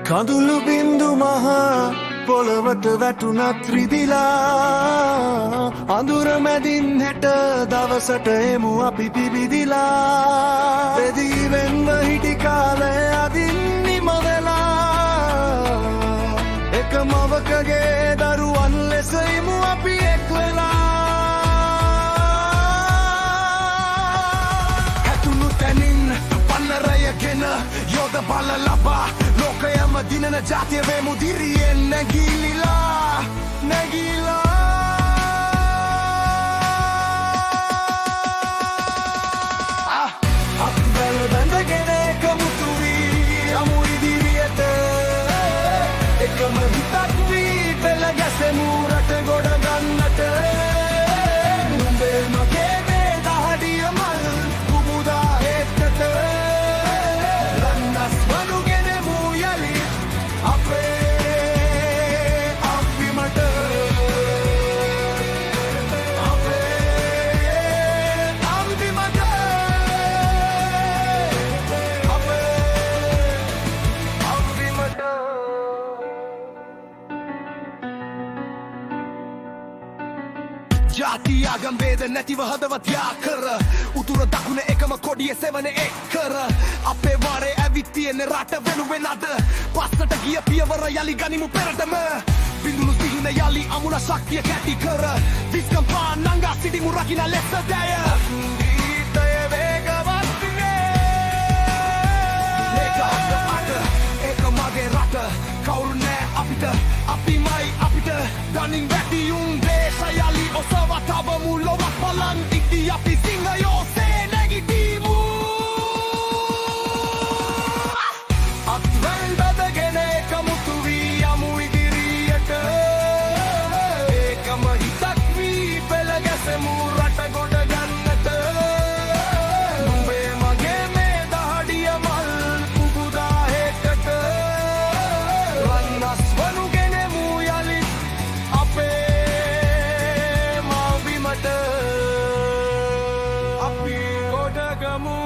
කඳුළු බින්දු මහා පොළවට වැටුණත් රිදිලා අඳුර මැදින් හෙට දවසට එමු අපි පිබිදිලා පෙදී වෙන්ව හිටි කාලය අදින් නිම වෙලා එක මවකගේ දරුවන් ලෙස එමු අපි එක් වෙලා හැතුණු තැනින් පන්නරයගෙන යොද බල ලබා ලෝකයම දිනන ජාතිය වේමු දිරියෙන් නැගිලිලා අපි බැල බැඳගෙන එකමුතු වී යමු ඉදිරියට එකම හිතක් වී පෙළ ගැසෙමු රට ගොඩ ගන්නට නුඹේ මගේ මේ දහඩිය මල් කුමුදා හෙට්ටට ලන්නස් වනුගෙනමු යලි අපේ අම්බිමට ජාති ආගම් වේද නැතිව හදවත් යා කර උතුර දකුණ එකම කොඩිය සෙවන එක් කර අපේ වාරේ ඇවිත් තියෙන රට වෙනුවෙන් අද පස්සට ගිය පියවර යලි ගනිමු පෙරටම බිඳුණු සිහින යලි අමුණ ශක්තිය කැටි කර විස්කම් පාන් නංගා සිටිමු රකින්න ලෙස දැය ගීතය වේගවත් ඒක මගේ රට කවුරු නෑ අපිට අපිමයි අපිට ගනින් වැටියුම් දේශයලි ඔසව තබමු ලොවක් බලන් ඉක්ති අපි සිංහයෝ සේ නැගිටීමු අත්වැල් බැදගෙන එකමුතු වී යමු ඉදිරියට ඒකම හිතක් වී පෙළ ගැසෙමු රට ගොඩ ගන්නට නුඹේ මගේ මේ දහඩිය මල් පුබුදා හෙටට රන්නස් වනුගෙනමු යලි අපේ මව්බිමට අපි ගොඩගමු